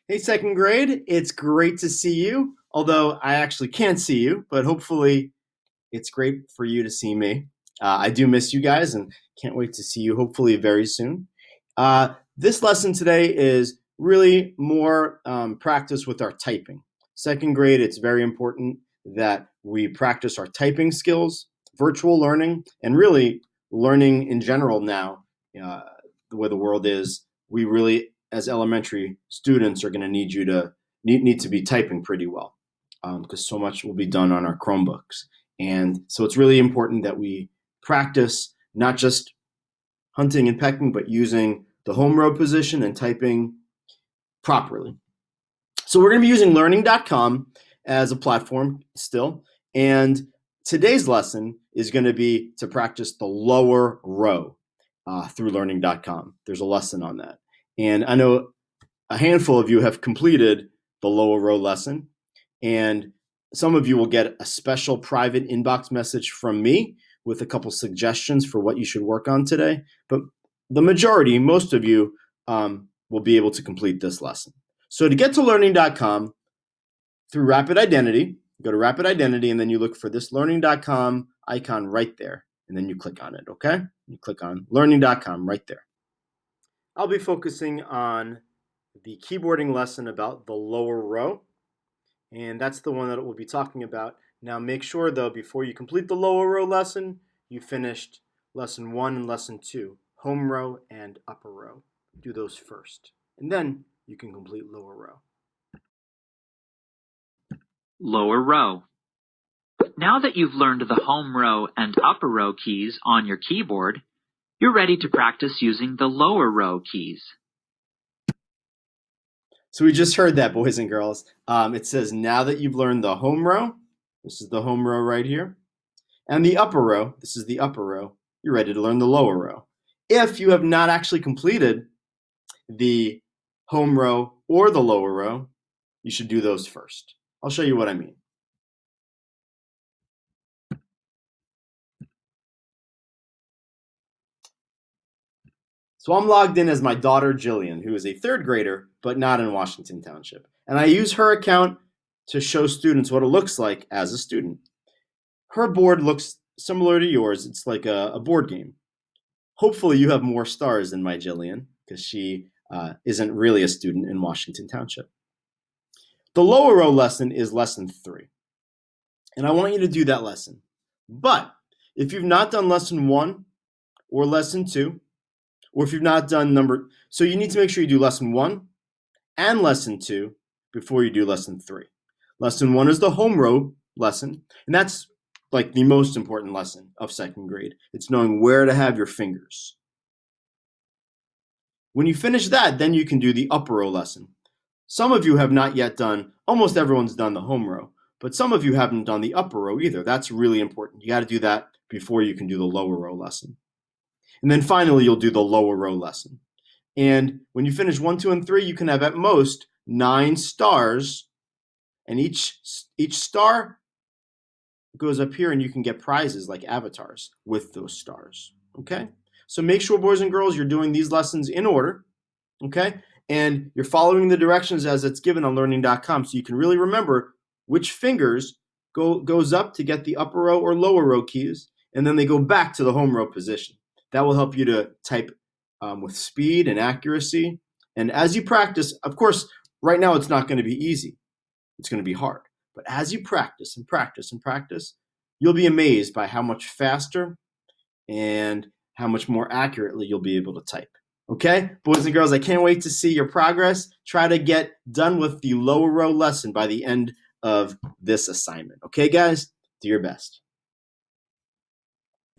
Hey, second grade, it's great to see you. Although I actually can't see you, but hopefully it's great for you to see me. I do miss you guys and can't wait to see you hopefully very soon. This lesson today is really more practice with our typing. Second grade, it's very important that we practice our typing skills, virtual learning, and really learning in general now, uh, the way the world is. We really, as elementary students, are going to need you to need to be typing pretty well because so much will be done on our Chromebooks. And so it's really important that we practice not just hunting and pecking, but using the home row position and typing properly. So we're going to be using learning.com as a platform still. And today's lesson is going to be to practice the lower row through learning.com. There's a lesson on that. And I know a handful of you have completed the lower row lesson. And some of you will get a special private inbox message from me with a couple suggestions for what you should work on today. But the majority, most of you, will be able to complete this lesson. So to get to learning.com through Rapid Identity, go to Rapid Identity and then you look for this learning.com icon right there. And then you click on it, okay? You click on learning.com right there. I'll be focusing on the keyboarding lesson about the lower row. And that's the one that we'll be talking about. Now make sure though, before you complete the lower row lesson, you finished lesson 1 and lesson 2, home row and upper row. Do those first, and then you can complete lower row. Lower row. Now that you've learned the home row and upper row keys on your keyboard, you're ready to practice using the lower row keys. So we just heard that, boys and girls. It says now that you've learned the home row, this is the home row right here, and the upper row, this is the upper row, you're ready to learn the lower row. If you have not actually completed the home row or the lower row, you should do those first. I'll show you what I mean. So I'm logged in as my daughter Jillian, who is a third grader, but not in Washington Township. And I use her account to show students what it looks like as a student. Her board looks similar to yours. It's like a board game. Hopefully you have more stars than my Jillian, because she isn't really a student in Washington Township. The lower row lesson is lesson 3. And I want you to do that lesson. But if you've not done lesson 1 or lesson 2, or if you've not done so you need to make sure you do lesson 1 and lesson 2 before you do lesson 3. Lesson 1 is the home row lesson, and that's like the most important lesson of second grade. It's knowing where to have your fingers. When you finish that, then you can do the upper row lesson. Some of you have not yet done, almost everyone's done the home row, but some of you haven't done the upper row either. That's really important. You got to do that before you can do the lower row lesson. And then finally, you'll do the lower row lesson. And when you finish 1, 2, and 3, you can have at most 9 stars, and each star goes up here and you can get prizes like avatars with those stars, okay? So make sure, boys and girls, you're doing these lessons in order, okay? And you're following the directions as it's given on learning.com so you can really remember which fingers goes up to get the upper row or lower row keys, and then they go back to the home row position. That will help you to type with speed and accuracy. And as you practice, of course, right now it's not going to be easy. It's going to be hard. But as you practice and practice and practice, you'll be amazed by how much faster and how much more accurately you'll be able to type. Okay, boys and girls, I can't wait to see your progress. Try to get done with the lower row lesson by the end of this assignment. Okay, guys, do your best.